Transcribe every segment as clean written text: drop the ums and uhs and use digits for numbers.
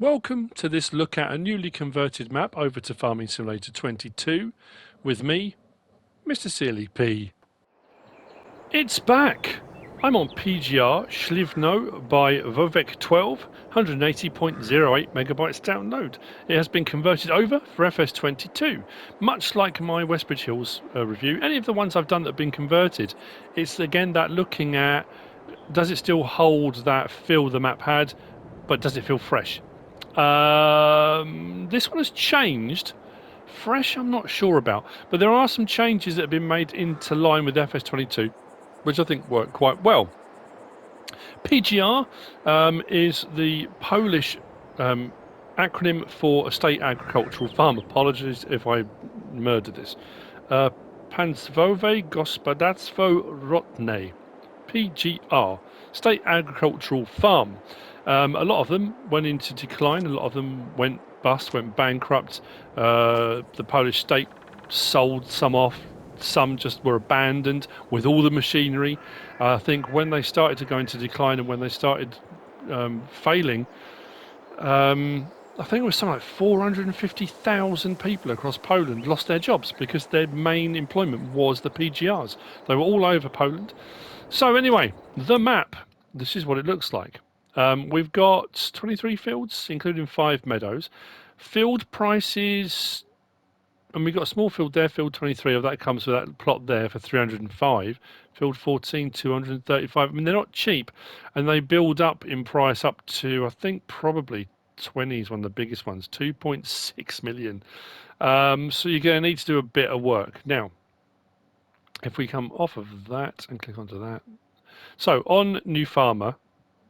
Welcome to this look at a newly converted map over to Farming Simulator 22 with me, MrSealyp. It's back! I'm on PGR SLIWNO by Vovec 12, 180.08 megabytes download. It has been converted over for FS22, much like my Westbridge Hills review. Any of the ones I've done that have been converted, it's again that looking at, does it still hold that feel the map had, but does it feel fresh? This one has changed. Fresh, I'm not sure about, but there are some changes that have been made into line with FS22, which I think work quite well. PGR is the Polish acronym for a state agricultural farm. Apologies if I murdered this. Państwowe Gospodarstwo Rolne. PGR, State Agricultural Farm. A lot of them went into decline, a lot of them went bust, went bankrupt. The Polish state sold some off, some just were abandoned with all the machinery. I think when they started to go into decline and when they started failing, I think it was something like 450,000 people across Poland lost their jobs because their main employment was the PGRs. They were all over Poland. So anyway, the map, this is what it looks like. We've got 23 fields, including 5 meadows. Field prices, and we've got a small field there, field 23, of that comes with that plot there for 305. Field 14, 235. I mean, they're not cheap, and they build up in price up to, I think, probably 20 is one of the biggest ones, 2.6 million. So you're going to need to do a bit of work. Now, if we come off of that and click onto that. So on New Farmer,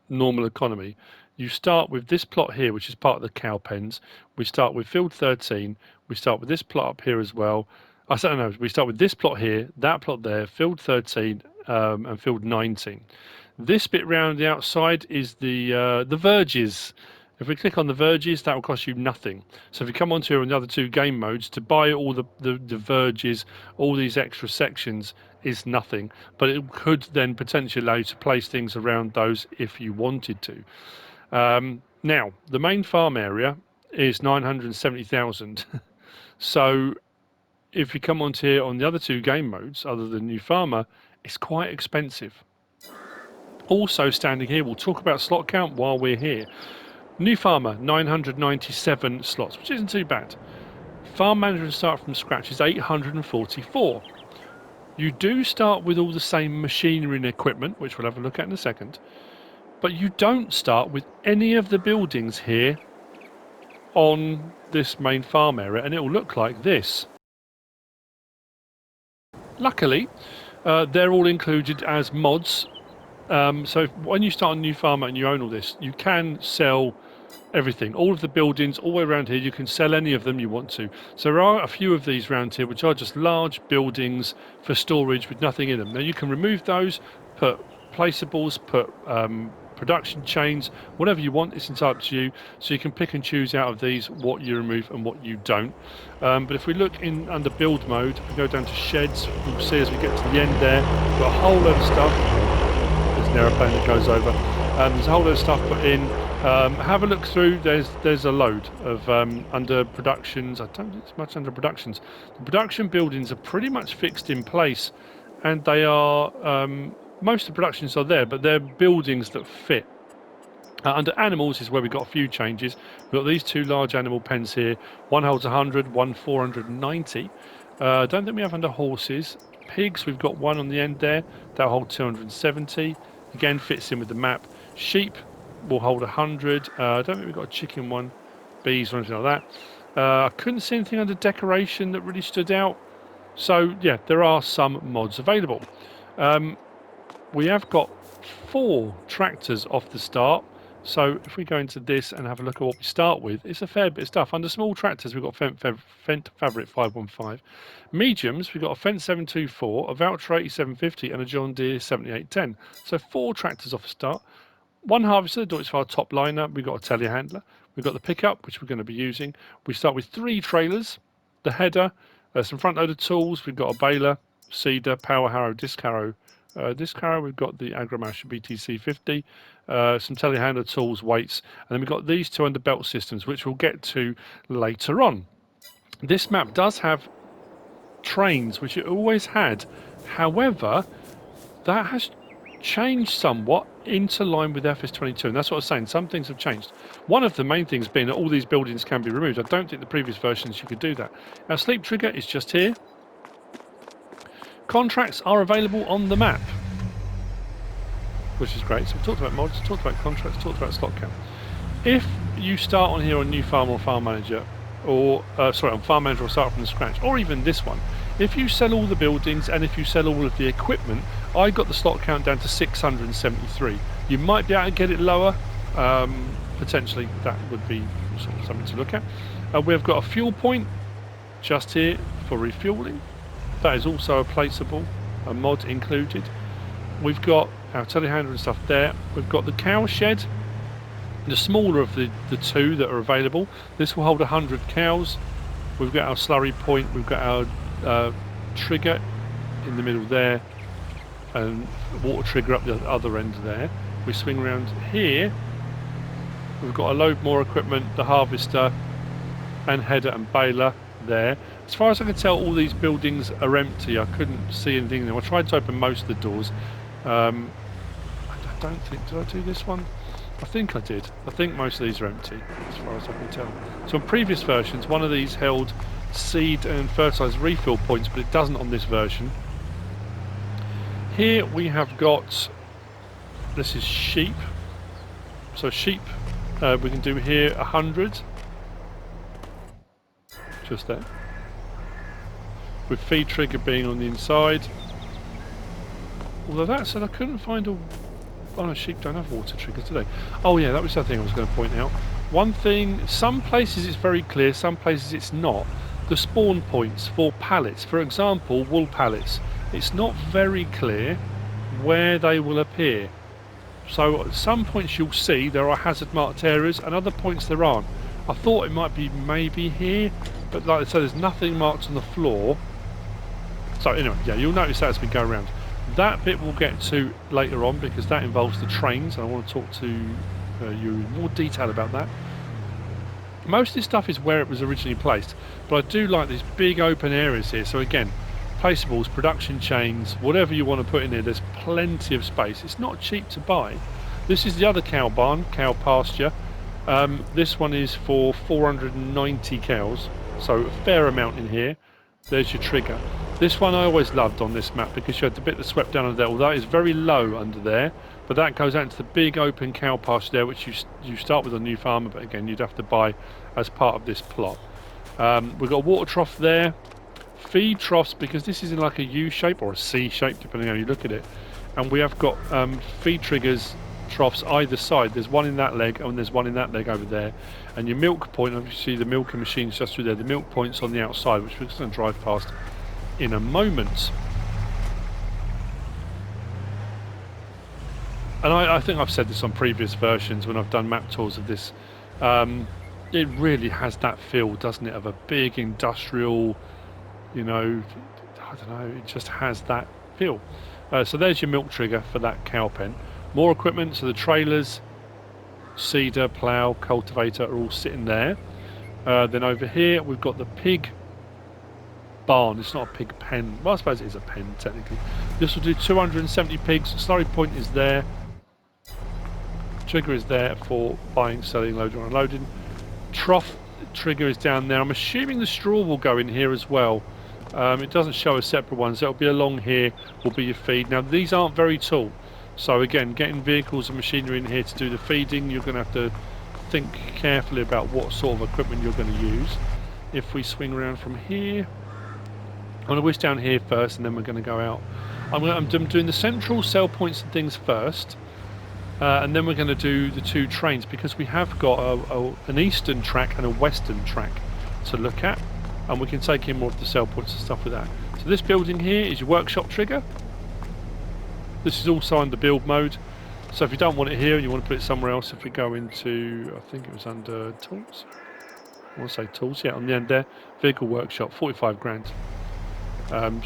normal economy, you start with this plot here, which is part of the cow pens. We start with field 13. We start with this plot up here as well. I don't know, we start with this plot here, that plot there, field 13 and field 19. This bit round the outside is the verges. If we click on the verges, that will cost you nothing. So if you come onto the other 2 game modes, to buy all the verges, all these extra sections is nothing. But it could then potentially allow you to place things around those if you wanted to. Now, the main farm area is 970,000. So if you come onto here on the other 2 game modes, other than New Farmer, it's quite expensive. Also standing here, we'll talk about slot count while we're here. New Farmer, 997 slots, which isn't too bad. Farm Manager start from scratch is 844. You do start with all the same machinery and equipment, which we'll have a look at in a second, but you don't start with any of the buildings here on this main farm area, and it will look like this. Luckily, they're all included as mods. So when you start a New Farmer and you own all this, you can sell everything, all of the buildings all the way around here. You can sell any of them you want to. So there are a few of these around here which are just large buildings for storage with nothing in them. Now you can remove those, put placeables, put production chains, whatever you want. It's entirely up to you. So you can pick and choose out of these what you remove and what you don't. But if we look in under build mode, we go down to sheds, we'll see as we get to the end there, we've got a whole load of stuff. There's an aeroplane that goes over. There's a whole load of stuff put in. Have a look through. There's a load of under productions. I don't think it's much under productions. The production buildings are pretty much fixed in place, and they are most of the productions are there, but they're buildings that fit. Under animals is where we've got a few changes. We've got these 2 large animal pens here. One holds 100, one 490. Don't think we have under horses. Pigs, we've got one on the end there. That'll hold 270. Again, fits in with the map. Sheep will hold 100. I don't think we've got a chicken one. Bees or anything like that. I couldn't see anything under decoration that really stood out. So, yeah, there are some mods available. We have got 4 tractors off the start. So if we go into this and have a look at what we start with, it's a fair bit of stuff. Under small tractors, we've got Fendt Fabric 515. Mediums, we've got a Fendt 724, a Valtra 8750, and a John Deere 7810. So 4 tractors off the start. 1 harvester, the Deutz-Fahr top liner. We've got a telehandler. We've got the pickup, which we're going to be using. We start with 3 trailers, the header, some front loader tools. We've got a baler, seeder, power harrow, disc harrow, This car we've got the Agromash BTC 50, some telehandler tools, weights, and then we've got these two under belt systems, which we'll get to later on. This map does have trains, which it always had. However, that has changed somewhat into line with FS22, and that's what I was saying. Some things have changed. One of the main things being that all these buildings can be removed. I don't think the previous versions you could do that. Our sleep trigger is just here. Contracts are available on the map, which is great. So we've talked about mods, talked about contracts, talked about slot count. If you start on here on New Farm or Farm Manager, or sorry, on Farm Manager or start from scratch, or even this one, if you sell all the buildings and if you sell all of the equipment, I got the slot count down to 673. You might be able to get it lower. Potentially, that would be sort of something to look at. We've got a fuel point just here for refueling. That is also a placeable, a mod included. We've got our telehandler and stuff there. We've got the cow shed, the smaller of the two that are available. This will hold 100 cows. We've got our slurry point. We've got our trigger in the middle there, and water trigger up the other end there. We swing around here. We've got a load more equipment, the harvester and header and baler there. As far as I can tell, all these buildings are empty. I couldn't see anything there. I tried to open most of the doors. I don't think, did I do this one? I think I did. I think most of these are empty, as far as I can tell. So on previous versions, one of these held seed and fertilizer refill points, but it doesn't on this version. Here we have got, this is sheep. So sheep, we can do here 100. Just there. With feed trigger being on the inside. Although that said, I couldn't find a... Oh no, sheep don't have water triggers today. Oh yeah, that was the other thing I was going to point out. One thing, some places it's very clear, some places it's not. The spawn points for pallets, for example, wool pallets, it's not very clear where they will appear. So at some points you'll see there are hazard marked areas, and other points there aren't. I thought it might be maybe here, but like I said, there's nothing marked on the floor. So anyway, yeah, you'll notice that as we go around. That bit we'll get to later on, because that involves the trains, and I want to talk to you in more detail about that. Most of this stuff is where it was originally placed, but I do like these big open areas here. So again, placeables, production chains, whatever you want to put in here, there's plenty of space. It's not cheap to buy. This is the other cow barn, cow pasture. This one is for 490 cows, so a fair amount in here. There's your trigger. This one I always loved on this map, because you had the bit that swept down under there, although it's very low under there, but that goes out into the big open cow pasture there, which you start with a new farmer, but again you'd have to buy as part of this plot. We've got a water trough there, feed troughs, because this is in like a U shape or a C shape depending on how you look at it, and we have got feed triggers, troughs either side. There's one in that leg and there's one in that leg over there, and your milk point, obviously the milking machine's just through there. The milk point's on the outside, which we're just going to drive past in a moment. And I think I've said this on previous versions when I've done map tours of this. It really has that feel, doesn't it, of a big industrial, you know, I don't know, it just has that feel. So there's your milk trigger for that cow pen. More equipment, so the trailers, seeder, plough, cultivator are all sitting there. Then over here we've got the pig barn. It's not a pig pen. Well, I suppose it is a pen technically. This will do 270 pigs. Slurry point is there. Trigger is there for buying, selling, loading or unloading. Trough trigger is down there. I'm assuming the straw will go in here as well. It doesn't show a separate one, so it'll be along here will be your feed. Now these aren't very tall, so again, getting vehicles and machinery in here to do the feeding, you're going to have to think carefully about what sort of equipment you're going to use. If we swing around from here, I'm going to wish down here first, and then we're going to go out. I'm doing the central sell points and things first, and then we're going to do the two trains, because we have got an eastern track and a western track to look at, and we can take in more of the sell points and stuff with that. So this building here is your workshop trigger. This is also under build mode, so if you don't want it here and you want to put it somewhere else, if we go into, I think it was under tools, I want to say tools, yeah, on the end there, vehicle workshop, 45 grand.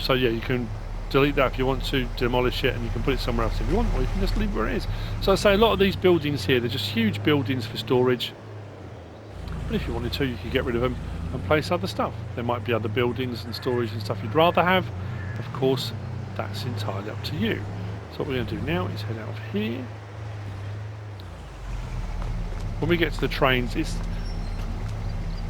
So yeah, you can delete that if you want to, demolish it, and you can put it somewhere else if you want, or you can just leave it where it is. So I say a lot of these buildings here, they're just huge buildings for storage. But if you wanted to, you could get rid of them and place other stuff. There might be other buildings and storage and stuff you'd rather have. Of course, that's entirely up to you. So what we're going to do now is head out of here. When we get to the trains, it's...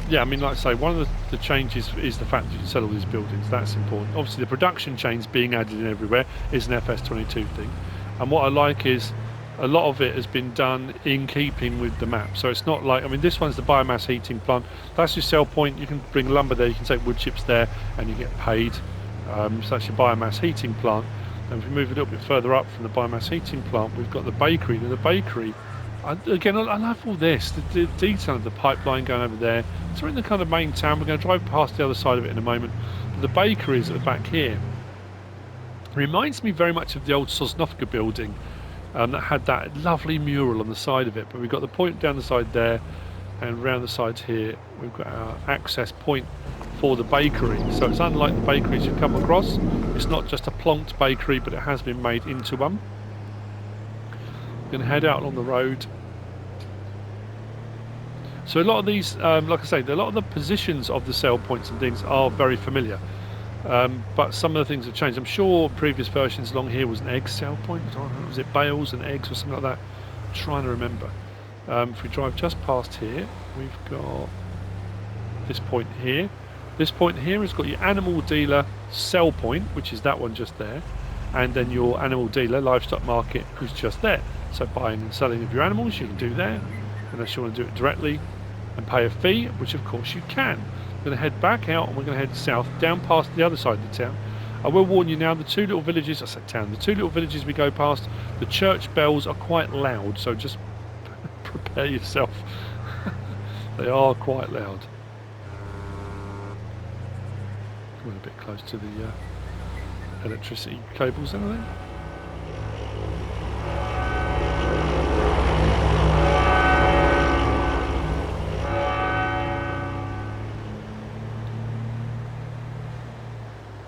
Yeah, I mean, like I say, one of the changes is the fact that you can sell all these buildings. That's important. Obviously, the production chains being added in everywhere is an FS22 thing. And what I like is a lot of it has been done in keeping with the map. So it's not like, I mean, this one's the biomass heating plant. That's your sell point. You can bring lumber there, you can take wood chips there, and you get paid. So that's your biomass heating plant. And if we move a little bit further up from the biomass heating plant, we've got the bakery. Now the bakery, again, I love all this, the detail of the pipeline going over there. So we're in the kind of main town. We're going to drive past the other side of it in a moment. But the bakery is at the back here. It reminds me very much of the old Sosnovka building that had that lovely mural on the side of it. But we've got the point down the side there, and around the sides here we've got our access point for the bakery. So it's unlike the bakeries you've come across. It's not just a plonked bakery, but it has been made into one. We're going to head out on the road. So a lot of these, like I say, a lot of the positions of the sell points and things are very familiar. But some of the things have changed. I'm sure previous versions along here was an egg sell point. Was it bales and eggs or something like that? I'm trying to remember. If we drive just past here, we've got this point here. This point here has got your animal dealer sell point, which is that one just there. And then your animal dealer livestock market, who's just there. So buying and selling of your animals, you can do there. Unless you want to do it directly and pay a fee, which of course you can. We're going to head back out and we're going to head south, down past the other side of the town. I will warn you now, the two little villages, I said town, the two little villages we go past, the church bells are quite loud, so just prepare yourself. They are quite loud. We're a bit close to the electricity cables, I think.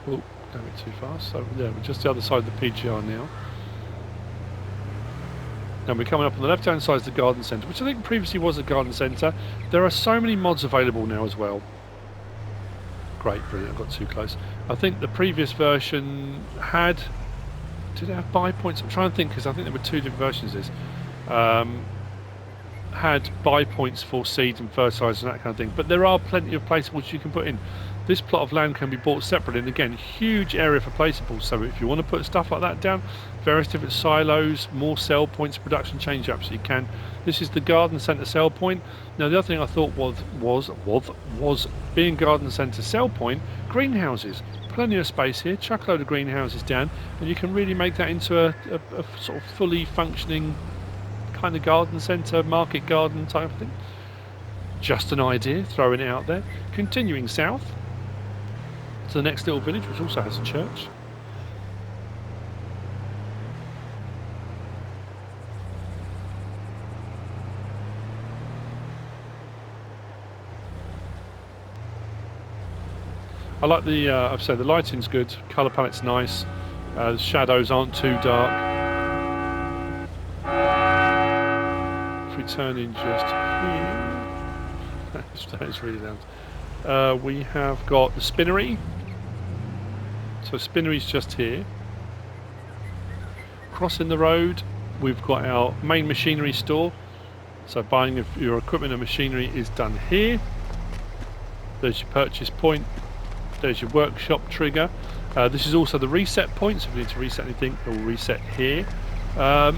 Oh, don't get too fast. So yeah, we're just the other side of the PGR now. And we're coming up on the left hand side is the garden centre, which I think previously was a garden centre. There are so many mods available now as well. Great, brilliant, I got too close. I think the previous version did it have buy points? I'm trying to think, because I think there were two different versions of this. Had buy points for seed and fertiliser and that kind of thing, but there are plenty of placeables you can put in. This plot of land can be bought separately, and again, huge area for placeables, so if you want to put stuff like that down, various different silos, more sell points, production change ups, you can. This is the garden centre sell point. Now the other thing I thought was being garden centre sell point, greenhouses. Plenty of space here, chuck a load of greenhouses down, and you can really make that into a sort of fully functioning kind of garden centre, market garden type of thing. Just an idea, throwing it out there. Continuing south to the next little village, which also has a church. I like the, I've said the lighting's good, colour palette's nice, the shadows aren't too dark. If we turn in just here, that is really loud. We have got the Spinnery. So Spinnery's just here. Crossing the road, we've got our main machinery store. So buying of your equipment and machinery is done here. There's your purchase point. There's your workshop trigger. This is also the reset point, so if you need to reset anything, it will reset here.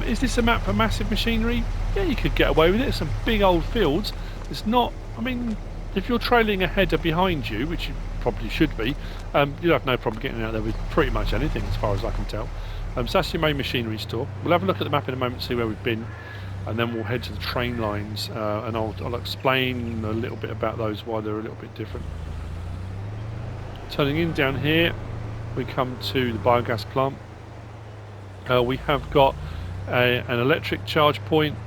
Is this a map for massive machinery? Yeah, you could get away with it. It's some big old fields. It's not, I mean, if you're trailing a header behind you, which you probably should be, you'll have no problem getting out there with pretty much anything as far as I can tell. So that's your main machinery store. We'll have a look at the map in a moment, see where we've been, and then we'll head to the train lines, and I'll explain a little bit about those, why they're a little bit different. Turning in down here, we come to the biogas plant. We have got an electric charge point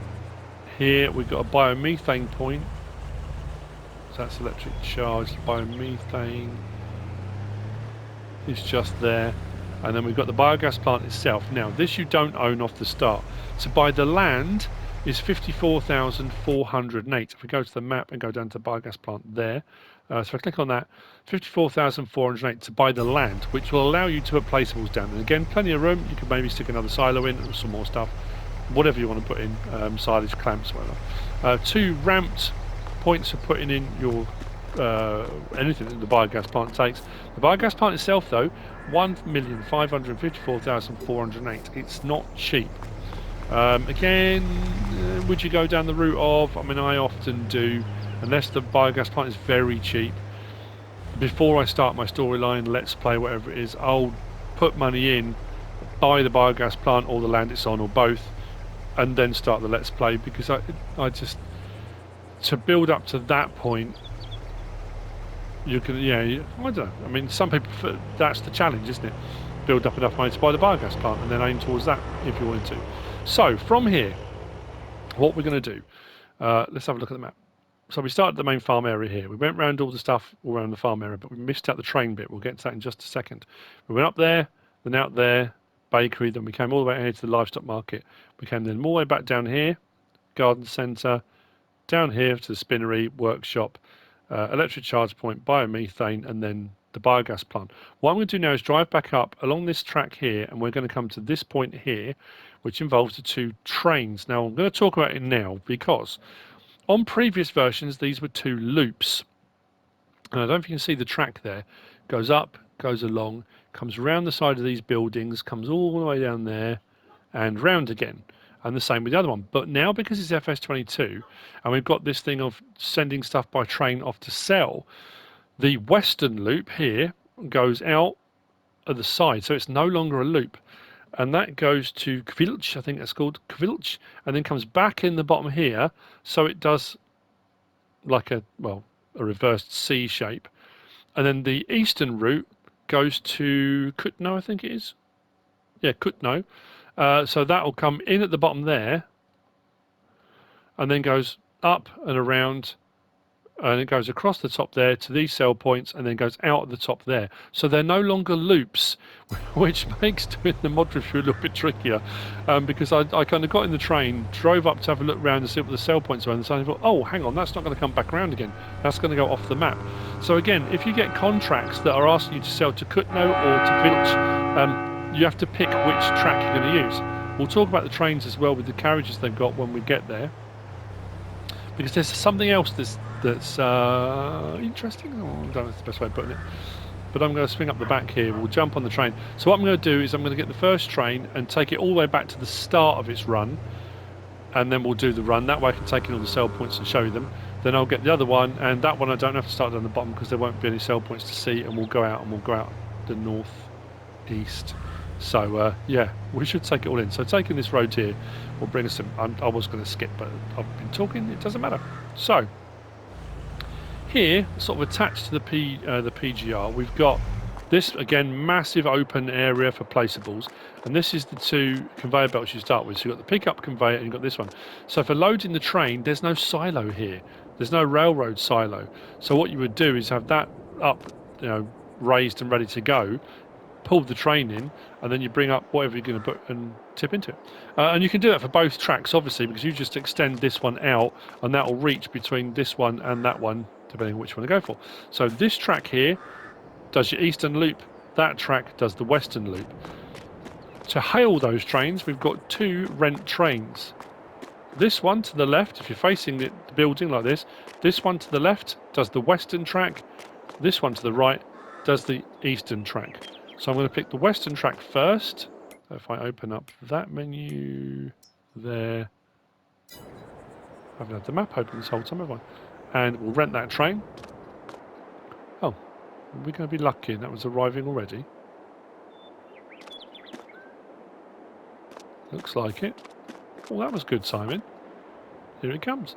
here. We've got a biomethane point. So that's electric charge. Biomethane is just there. And then we've got the biogas plant itself. Now, this you don't own off the start. To buy the land is 54,408. If we go to the map and go down to biogas plant there, so if I click on that, 54,408 to buy the land, which will allow you to put placeables down. And again, plenty of room. You can maybe stick another silo in or some more stuff, whatever you want to put in, silage, clamps, whatever. 2 ramped points for putting in your anything that the biogas plant takes. The biogas plant itself, though, 1,554,408. It's not cheap. Again, would you go down the route of? I mean, I often do, unless the biogas plant is very cheap. Before I start my storyline, let's play, whatever it is, I'll put money in, buy the biogas plant or the land it's on, or both, and then start the let's play, because I just, to build up to that point, you can, yeah, I don't know. I mean, some people, that's the challenge, isn't it? Build up enough money to buy the biogas plant and then aim towards that if you wanted to. So from here, what we're going to do, let's have a look at the map. So we started the main farm area here. We went around all the stuff all around the farm area, but we missed out the train bit. We'll get to that in just a second. We went up there, then out there, bakery, then we came all the way here to the livestock market. We came then all the way back down here, garden centre, down here to the spinnery, workshop, electric charge point, biomethane, and then the biogas plant. What I'm going to do now is drive back up along this track here, and we're going to come to this point here, which involves the 2 trains. Now, I'm going to talk about it now because on previous versions, these were 2 loops. And I don't know if you can see the track there. Goes up, goes along, comes around the side of these buildings, comes all the way down there, and round again. And the same with the other one. But now, because it's FS22, and we've got this thing of sending stuff by train off to sell, the western loop here goes out at the side, so it's no longer a loop. And that goes to Kvilch, I think that's called Kvilch, and then comes back in the bottom here, so it does like a reversed C shape. And then the eastern route goes to Kutno, I think it is. Yeah, Kutno. So that will come in at the bottom there, and then goes up and around, and it goes across the top there to these sell points, and then goes out at the top there. So they're no longer loops, which makes doing the mod review a little bit trickier, because I kind of got in the train, drove up to have a look around and see what the sell points were, and so I thought, oh, hang on, that's not going to come back around again. That's going to go off the map. So again, if you get contracts that are asking you to sell to Kutno or to Kvilch, you have to pick which track you're going to use. We'll talk about the trains as well with the carriages they've got when we get there, because there's something else that's interesting. Oh, I don't know if that's the best way of putting it, but I'm going to swing up the back here. We'll jump on the train. So what I'm going to do is I'm going to get the first train and take it all the way back to the start of its run, and then we'll do the run. That way I can take in all the sell points and show you them. Then I'll get the other one, and that one I don't have to start down the bottom because there won't be any sell points to see, and we'll go out the north-east. So yeah, we should take it all in. So taking this road here will bring us some. I was going to skip, but I've been talking. It doesn't matter. So here, sort of attached to the PGR, we've got this again massive open area for placeables, and this is the 2 conveyor belts you start with. So you've got the pickup conveyor and you've got this one. So for loading the train, there's no silo here. There's no railroad silo. So what you would do is have that up, raised and ready to go. Pull the train in, and then you bring up whatever you're going to put and tip into it. And you can do that for both tracks, obviously, because you just extend this one out, and that will reach between this one and that one, depending on which one to go for. So this track here does your eastern loop. That track does the western loop. To hail those trains, we've got 2 rent trains. This one to the left, if you're facing the building like this one to the left does the western track. This one to the right does the eastern track. So I'm going to pick the western track first. If I open up that menu there, I haven't had the map open this whole time, have I? And we'll rent that train. Oh, we're going to be lucky, and that was arriving already. Looks like it. Oh, that was good, Simon. Here it comes.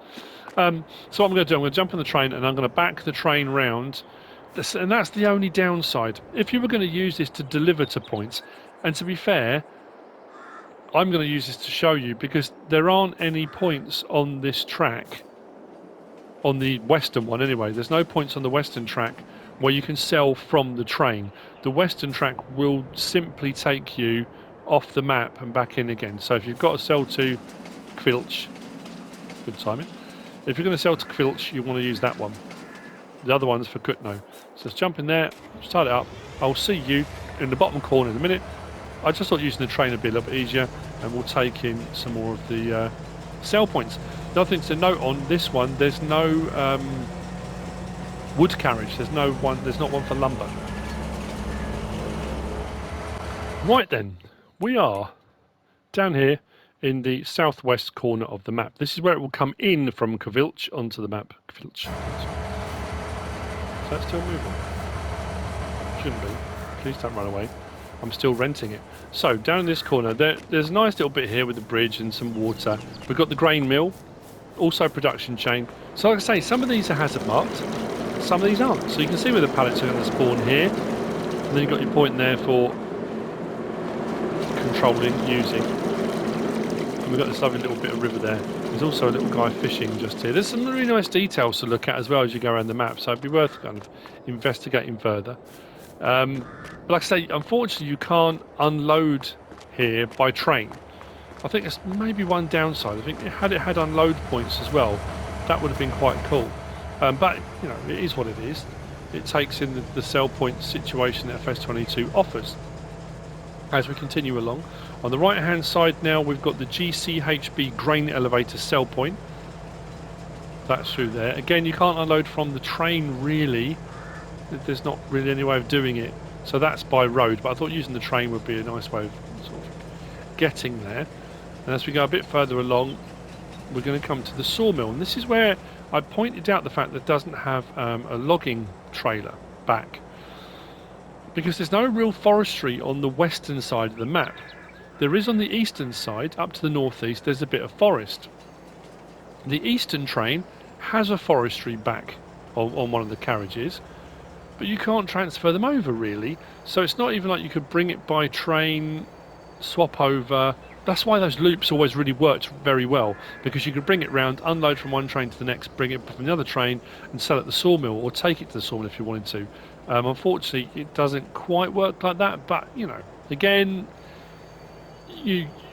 So what I'm going to do, I'm going to jump on the train, and I'm going to back the train round. And that's the only downside. If you were going to use this to deliver to points, and to be fair, I'm going to use this to show you, because there aren't any points on this track, on the western one anyway. There's no points on the western track where you can sell from the train. The western track will simply take you off the map and back in again. So if you've got to sell to Filch, good timing. If you're going to sell to Filch, you want to use that one. The other one's for Kutno. So let's jump in there, start it up. I'll see you in the bottom corner in a minute. I just thought using the train would be a little bit easier, and we'll take in some more of the sell points. The other thing to note on this one, there's no wood carriage. There's not one for lumber. Right then, we are down here in the southwest corner of the map. This is where it will come in from Kvilch onto the map. Kvilch. Is that still moving? Shouldn't be. Please don't run away. I'm still renting it. So down in this corner, there's a nice little bit here with the bridge and some water. We've got the grain mill, also production chain. So like I say, some of these are hazard marked, some of these aren't. So you can see where the pallets are going to spawn here. And then you've got your point there for controlling, using. And we've got this lovely little bit of river there. There's also a little guy fishing just here. There's some really nice details to look at as well as you go around the map, so it'd be worth kind of investigating further. But like I say, unfortunately you can't unload here by train. I think there's maybe one downside. I think it had unload points as well, that would have been quite cool. But you know, it is what it is. It takes in the sell point situation that FS22 offers. As we continue along, on the right hand side now we've got the GCHB grain elevator sell point. That's through there. Again, you can't unload from the train really. There's not really any way of doing it, so that's by road, but I thought using the train would be a nice way of sort of getting there. And as we go a bit further along, we're going to come to the sawmill, and this is where I pointed out the fact that it doesn't have a logging trailer back, because there's no real forestry on the western side of the map. There is on the eastern side, up to the northeast, there's a bit of forest. The eastern train has a forestry back on one of the carriages, but you can't transfer them over really, so it's not even like you could bring it by train, swap over. That's why those loops always really worked very well, because you could bring it round, unload from one train to the next, bring it from the other train and sell at the sawmill, or take it to the sawmill if you wanted to. Unfortunately it doesn't quite work like that, but you know, again,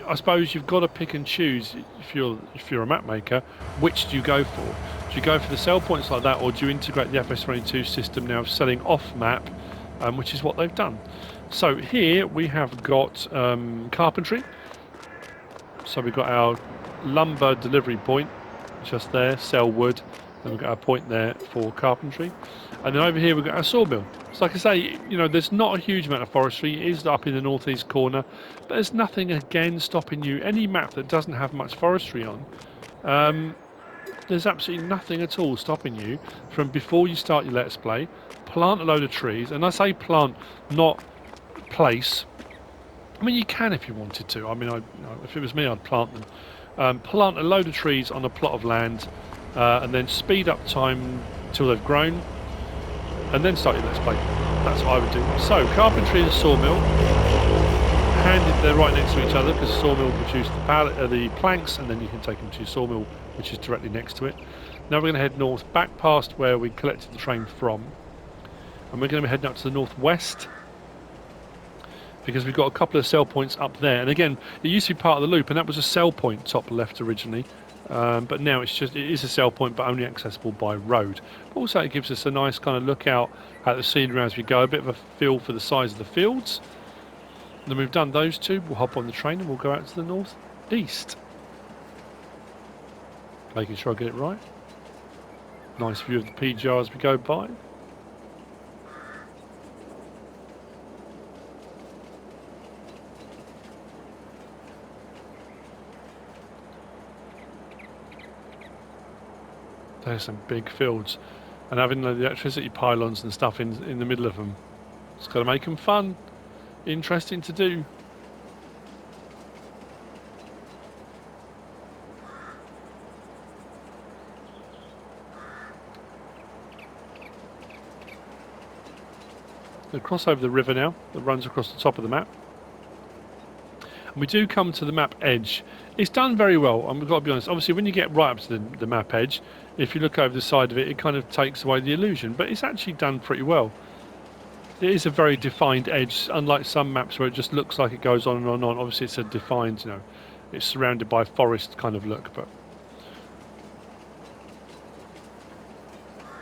I suppose you've got to pick and choose if you're a map maker, which do you go for? Do you go for the sell points like that, or do you integrate the FS22 system now of selling off map, which is what they've done. So here we have got Carpentry. So we've got our lumber delivery point just there, sell wood, and we've got our point there for Carpentry. And then over here we've got our sawmill. So like I say, you know, there's not a huge amount of forestry. It is up in the northeast corner, but there's nothing again stopping you. Any map that doesn't have much forestry on, there's absolutely nothing at all stopping you from, before you start your Let's Play, plant a load of trees. And I say plant, not place. I mean, you can if you wanted to. I mean, if it was me, I'd plant them. Plant a load of trees on a plot of land, and then speed up time till they've grown, and then start your Let's Play. That's what I would do. So, Carpentry and Sawmill, they're right next to each other, because Sawmill produce the planks, and then you can take them to your Sawmill, which is directly next to it. Now we're going to head north, back past where we collected the train from, and we're going to be heading up to the northwest, because we've got a couple of sell points up there. And again, it used to be part of the loop, and that was a sell point top left originally, but now it is a sell point, but only accessible by road. But also it gives us a nice kind of look out at the scenery as we go, a bit of a feel for the size of the fields. And then we've done those two, we'll hop on the train and we'll go out to the northeast. Making sure I get it right. Nice view of the PGR as we go by. There's some big fields, and having the electricity pylons and stuff in the middle of them, it's got to make them fun, interesting to do. We'll cross over the river now that runs across the top of the map. We do come to the map edge. It's done very well, and we've got to be honest. Obviously, when you get right up to the map edge, if you look over the side of it, it kind of takes away the illusion, but it's actually done pretty well. It is a very defined edge, unlike some maps where it just looks like it goes on and on and on. Obviously, it's a defined, you know, it's surrounded by forest kind of look, but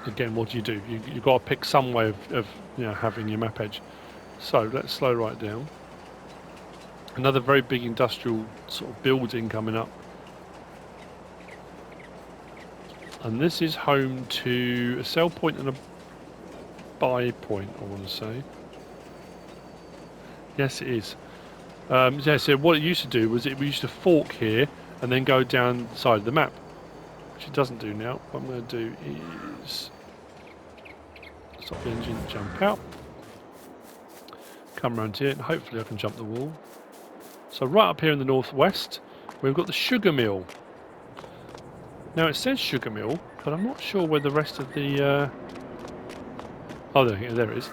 again, what do? You've got to pick some way of you know, having your map edge. So let's slow right down. Another very big industrial sort of building coming up. And this is home to a sell point and a buy point, I want to say. Yes, it is. Yeah, so what it used to do was we used to fork here and then go down the side of the map, which it doesn't do now. What I'm going to do is stop the engine, jump out, come around here, and hopefully I can jump the wall. So right up here in the northwest, we've got the sugar mill. Now it says sugar mill, but I'm not sure where the rest of the... Oh, there it is.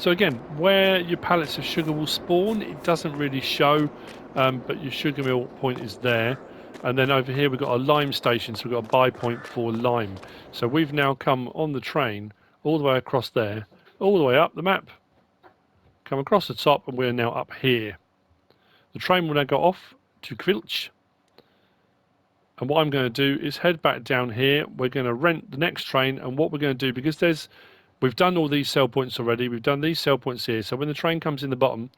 So again, where your pallets of sugar will spawn, it doesn't really show, but your sugar mill point is there. And then over here we've got a lime station, so we've got a buy point for lime. So we've now come on the train all the way across there, all the way up the map, come across the top, and we're now up here. The train will now go off to Quilch. And what I'm going to do is head back down here. We're going to rent the next train, and what we're going to do, because we've done all these sell points already, we've done these sell points here, so when the train comes in the bottom,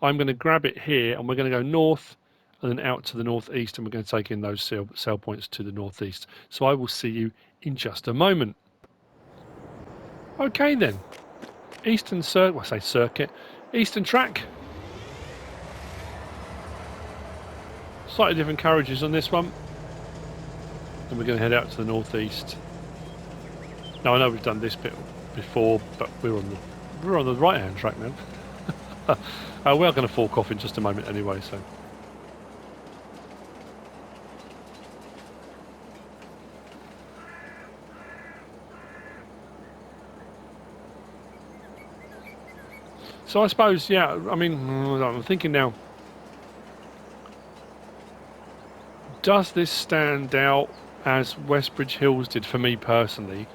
I'm going to grab it here, and we're going to go north and then out to the northeast, and we're going to take in those sell points to the northeast. So I will see you in just a moment. Okay then, Eastern Circuit, Eastern Track. Slightly different carriages on this one. And we're going to head out to the northeast. Now I know we've done this bit before, but we're on the right hand track now. We are going to fork off in just a moment anyway, so. So I suppose, yeah, I mean, I'm thinking now, does this stand out as Westbridge Hills did for me personally?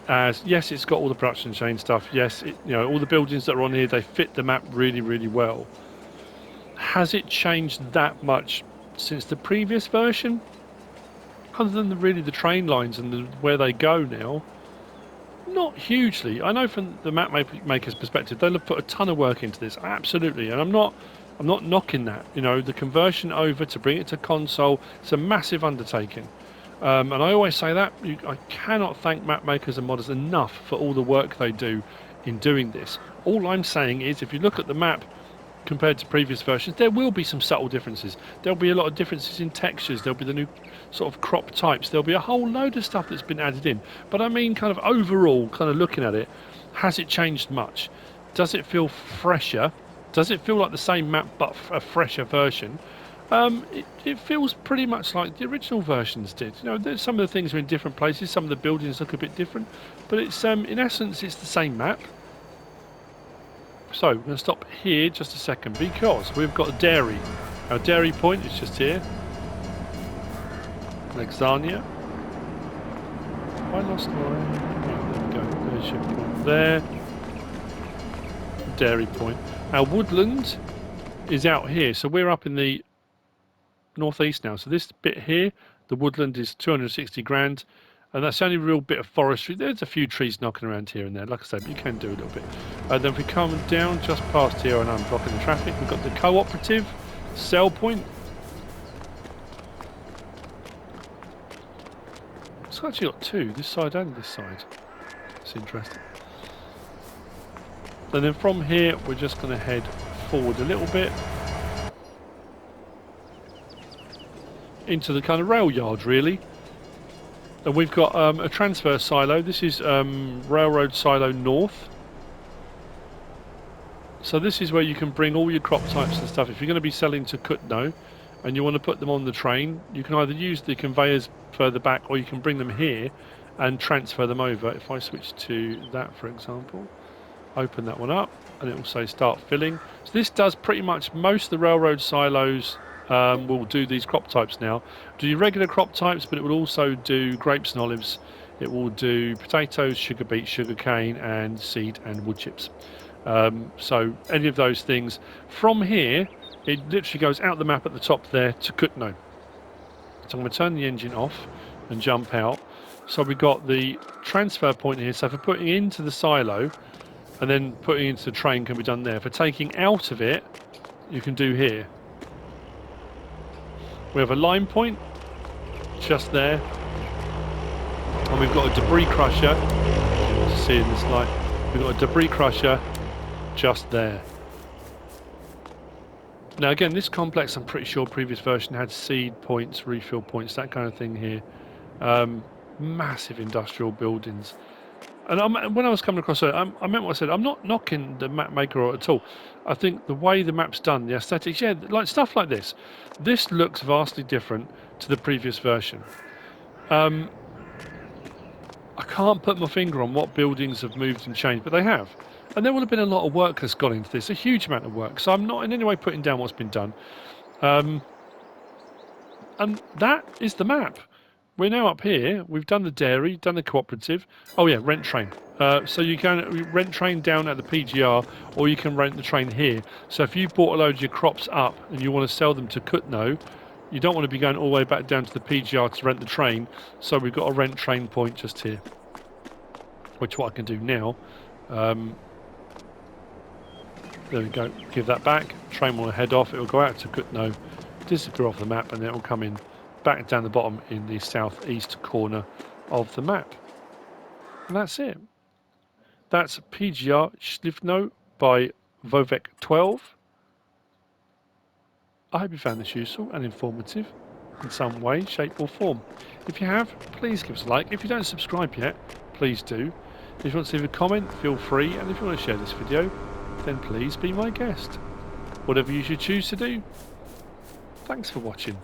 As yes, it's got all the production chain stuff. Yes, all the buildings that are on here, they fit the map really, really well. Has it changed that much since the previous version? Other than really the train lines and where they go now, not hugely. I know from the map maker's perspective, they'll have put a ton of work into this, absolutely, and I'm not knocking that. You know, the conversion over to bring it to console, it's a massive undertaking. And I always say that, I cannot thank map makers and modders enough for all the work they do in doing this. All I'm saying is, if you look at the map compared to previous versions, there will be some subtle differences. There'll be a lot of differences in textures, there'll be the new sort of crop types, there'll be a whole load of stuff that's been added in. But I mean, kind of overall, kind of looking at it, has it changed much? Does it feel fresher? Does it feel like the same map but a fresher version? It feels pretty much like the original versions did. You know, some of the things are in different places, some of the buildings look a bit different, but it's in essence it's the same map. So we're going to stop here just a second because we've got a dairy. Our dairy point is just here. Lexania. I lost my... Oh, there we go. There's your point there. Dairy point. Our Woodland is out here, so we're up in the northeast now. So this bit here, the Woodland is 260 grand, and that's the only real bit of forestry. There's a few trees knocking around here and there, like I said, but you can do a little bit. Then if we come down just past here and I'm blocking the traffic, we've got the cooperative sell point. It's actually got two, this side and this side. It's interesting. And then from here, we're just going to head forward a little bit into the kind of rail yard, really. And we've got a transfer silo. This is Railroad Silo North. So this is where you can bring all your crop types and stuff. If you're going to be selling to Kutno and you want to put them on the train, you can either use the conveyors further back or you can bring them here and transfer them over. If I switch to that, for example, Open that one up and it will say start filling. So this does pretty much most of the railroad silos will do these crop types now. Do your regular crop types, but it will also do grapes and olives. It will do potatoes, sugar beet, sugar cane, and seed and wood chips. So any of those things. From here, it literally goes out the map at the top there to Kutno. So I'm going to turn the engine off and jump out. So we've got the transfer point here. So for putting into the silo and then putting into the train can be done there. For taking out of it, you can do here. We have a line point just there. And we've got a debris crusher. You want to see in this light. We've got a debris crusher just there. Now again, this complex, I'm pretty sure previous version had seed points, refill points, that kind of thing here. Massive industrial buildings. And when I was coming across it, I meant what I said. I'm not knocking the map maker at all. I think the way the map's done, the aesthetics, yeah, like stuff like this. This looks vastly different to the previous version. I can't put my finger on what buildings have moved and changed, but they have. And there will have been a lot of work that's gone into this, a huge amount of work. So I'm not in any way putting down what's been done. And that is the map. We're now up here. We've done the dairy, done the cooperative. Oh yeah, rent train. So you can rent train down at the PGR, or you can rent the train here. So if you bought a load of your crops up and you want to sell them to Kutno, you don't want to be going all the way back down to the PGR to rent the train. So we've got a rent train point just here, which what I can do now. There we go. Give that back. Train will head off. It will go out to Kutno, disappear off the map, and then it will come in back down the bottom in the southeast corner of the map. And that's it. That's PGR SLIWNO by Vovek 12. I hope you found this useful and informative in some way, shape or form. If you have, please give us a like. If you don't subscribe yet, please do. If you want to leave a comment, feel free. And if you want to share this video, then please be my guest. Whatever you should choose to do. Thanks for watching.